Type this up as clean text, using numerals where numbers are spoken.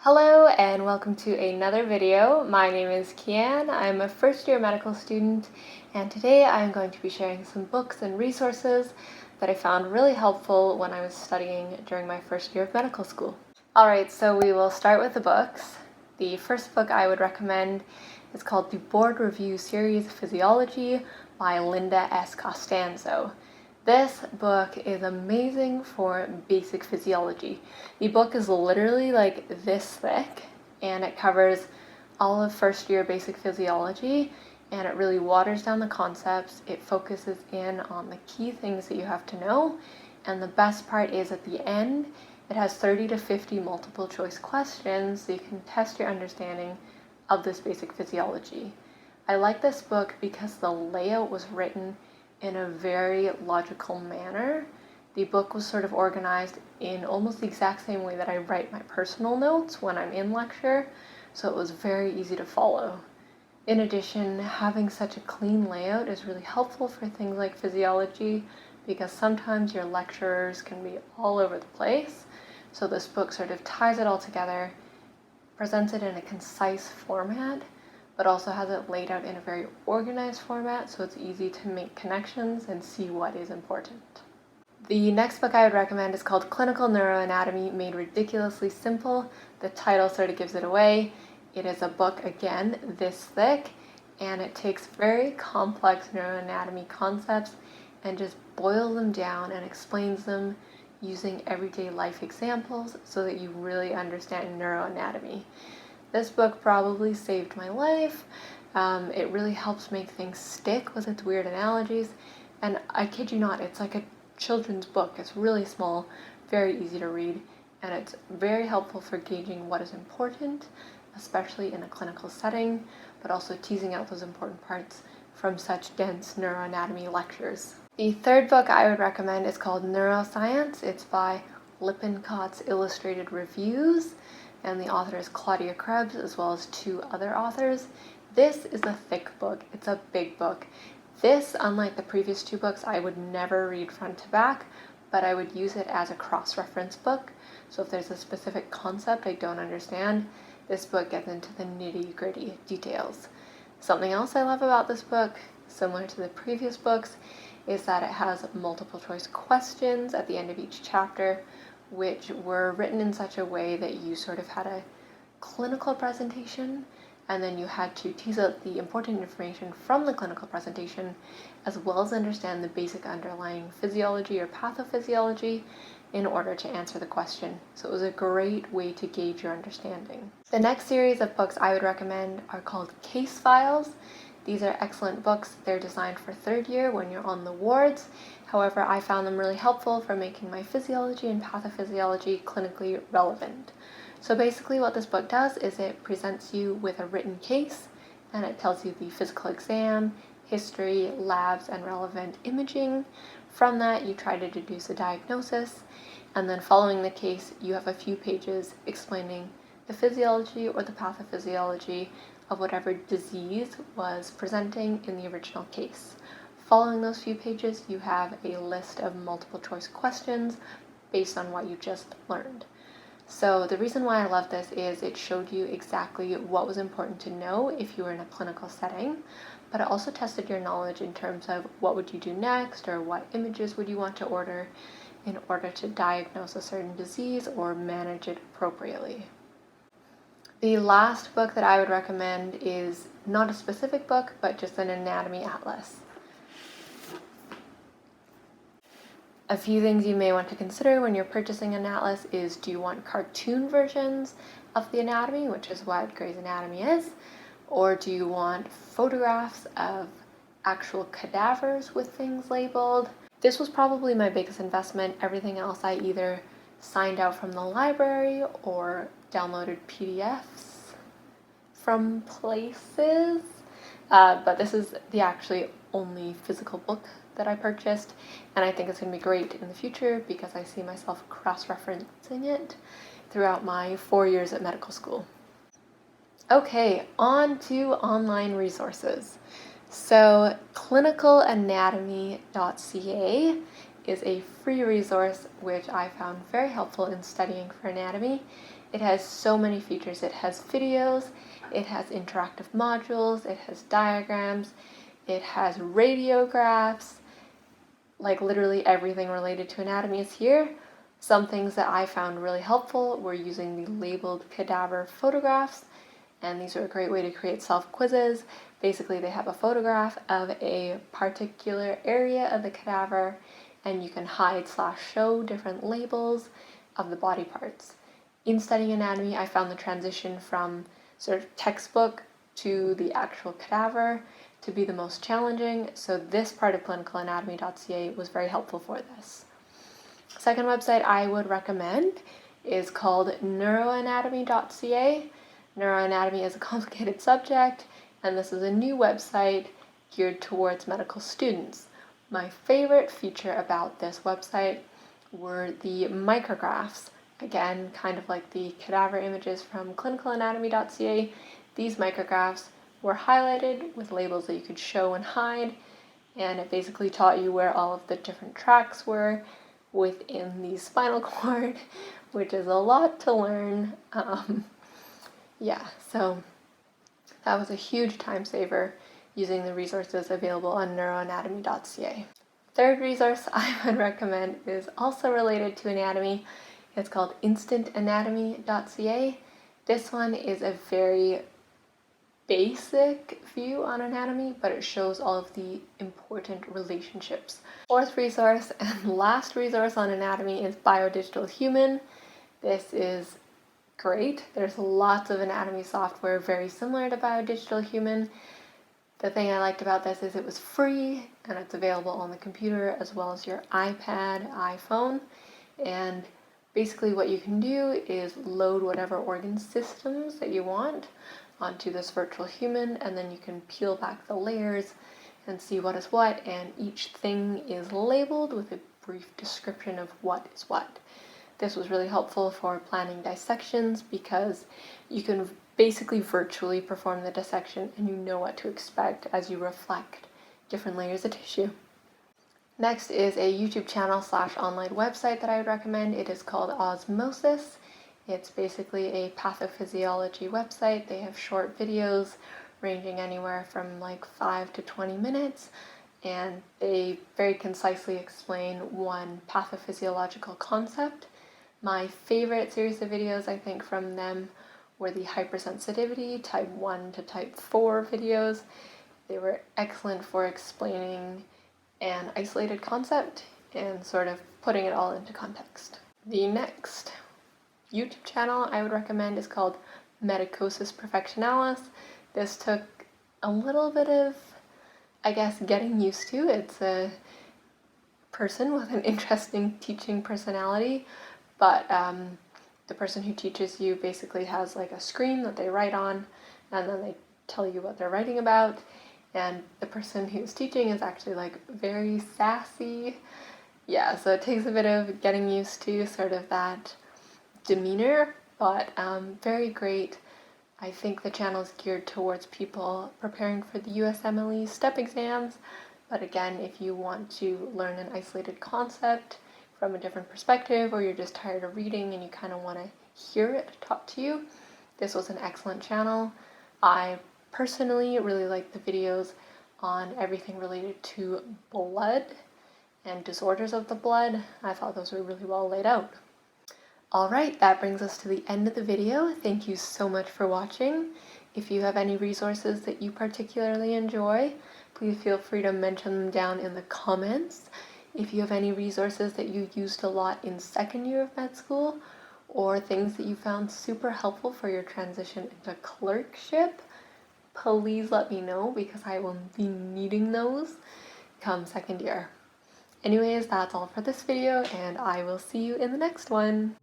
Hello and welcome to another video. My name is Kian. I'm a first year medical student and today I'm going to be sharing some books and resources that I found really helpful when I was studying during my first year of medical school. Alright, so we will start with the books. The first book I would recommend is called The Board Review Series Physiology by Linda S. Costanzo. This book is amazing for basic physiology. The book is literally like this thick and it covers all of first year basic physiology and it really waters down the concepts. It focuses in on the key things that you have to know, and the best part is at the end it has 30 to 50 multiple choice questions so you can test your understanding of this basic physiology. I like this book because the layout was written in a very logical manner. The book was sort of organized in almost the exact same way that I write my personal notes when I'm in lecture, so it was very easy to follow. In addition, having such a clean layout is really helpful for things like physiology because sometimes your lecturers can be all over the place, so this book sort of ties it all together, presents it in a concise format, but also has it laid out in a very organized format so it's easy to make connections and see what is important. The next book I would recommend is called Clinical Neuroanatomy Made Ridiculously Simple. The title sort of gives it away. It is a book, again, this thick, and it takes very complex neuroanatomy concepts and just boils them down and explains them using everyday life examples so that you really understand neuroanatomy. This book probably saved my life. It really helps make things stick with its weird analogies, and I kid you not, it's like a children's book. It's really small, very easy to read, and it's very helpful for gauging what is important, especially in a clinical setting, but also teasing out those important parts from such dense neuroanatomy lectures. The third book I would recommend is called Neuroscience. It's by Lippincott's Illustrated Reviews, and the author is Claudia Krebs, as well as two other authors. This is a thick book. It's a big book. This, unlike the previous two books, I would never read front to back, but I would use it as a cross-reference book. So if there's a specific concept I don't understand, this book gets into the nitty-gritty details. Something else I love about this book, similar to the previous books, is that it has multiple choice questions at the end of each chapter, which were written in such a way that you sort of had a clinical presentation and then you had to tease out the important information from the clinical presentation as well as understand the basic underlying physiology or pathophysiology in order to answer the question. So it was a great way to gauge your understanding. The next series of books I would recommend are called Case Files. These are excellent books. They're designed for third year when you're on the wards. However, I found them really helpful for making my physiology and pathophysiology clinically relevant. So basically what this book does is it presents you with a written case and it tells you the physical exam, history, labs, and relevant imaging. From that, you try to deduce a diagnosis, and then following the case, you have a few pages explaining the physiology or the pathophysiology of whatever disease was presenting in the original case. Following those few pages, you have a list of multiple choice questions based on what you just learned. So the reason why I love this is it showed you exactly what was important to know if you were in a clinical setting, but it also tested your knowledge in terms of what would you do next or what images would you want to order in order to diagnose a certain disease or manage it appropriately. The last book that I would recommend is not a specific book, but just an anatomy atlas. A few things you may want to consider when you're purchasing an atlas is, do you want cartoon versions of the anatomy, which is what Grey's Anatomy is, or do you want photographs of actual cadavers with things labeled? This was probably my biggest investment. Everything else I either signed out from the library or downloaded PDFs from places, but this is the actually only physical book that I purchased, and I think it's going to be great in the future because I see myself cross-referencing it throughout my 4 years at medical school. Okay, on to online resources. So clinicalanatomy.ca is a free resource which I found very helpful in studying for anatomy. It has so many features. It has videos, it has interactive modules, it has diagrams, it has radiographs, like literally everything related to anatomy is here. Some things that I found really helpful were using the labeled cadaver photographs, and these are a great way to create self-quizzes. Basically, they have a photograph of a particular area of the cadaver, and you can hide/show different labels of the body parts. In studying anatomy, I found the transition from sort of textbook to the actual cadaver to be the most challenging, so this part of clinicalanatomy.ca was very helpful for this. Second website I would recommend is called Neuroanatomy.ca. Neuroanatomy is a complicated subject, and this is a new website geared towards medical students. My favorite feature about this website were the micrographs. Again, kind of like the cadaver images from clinicalanatomy.ca, these micrographs were highlighted with labels that you could show and hide, and it basically taught you where all of the different tracks were within the spinal cord, which is a lot to learn. Yeah, so that was a huge time saver using the resources available on neuroanatomy.ca. Third resource I would recommend is also related to anatomy. It's called instantanatomy.ca. This one is a very basic view on anatomy, but it shows all of the important relationships. Fourth resource and last resource on anatomy is Biodigital Human. This is great. There's lots of anatomy software very similar to Biodigital Human. The thing I liked about this is it was free and it's available on the computer as well as your iPad, iPhone, and basically what you can do is load whatever organ systems that you want onto this virtual human, and then you can peel back the layers and see what is what, and each thing is labeled with a brief description of what is what. This was really helpful for planning dissections because you can basically virtually perform the dissection and you know what to expect as you reflect different layers of tissue. Next is a YouTube channel/online website that I would recommend. It is called Osmosis. It's basically a pathophysiology website. They have short videos ranging anywhere from like 5 to 20 minutes, and they very concisely explain one pathophysiological concept. My favorite series of videos, I think, from them were the hypersensitivity type 1 to type 4 videos. They were excellent for explaining an isolated concept and sort of putting it all into context. The next YouTube channel I would recommend is called Medicosis Perfectionalis. This took a little bit of, I guess, getting used to. It's a person with an interesting teaching personality, but the person who teaches you basically has like a screen that they write on, and then they tell you what they're writing about, and the person who's teaching is actually like very sassy. Yeah, so it takes a bit of getting used to sort of that demeanor, but very great. I think the channel is geared towards people preparing for the USMLE STEP exams, but again, if you want to learn an isolated concept from a different perspective, or you're just tired of reading and you kind of want to hear it taught to you, this was an excellent channel. I personally really like the videos on everything related to blood and disorders of the blood. I thought those were really well laid out. Alright, that brings us to the end of the video. Thank you so much for watching. If you have any resources that you particularly enjoy, please feel free to mention them down in the comments. If you have any resources that you used a lot in second year of med school, or things that you found super helpful for your transition into clerkship, please let me know because I will be needing those come second year. Anyways, that's all for this video, and I will see you in the next one.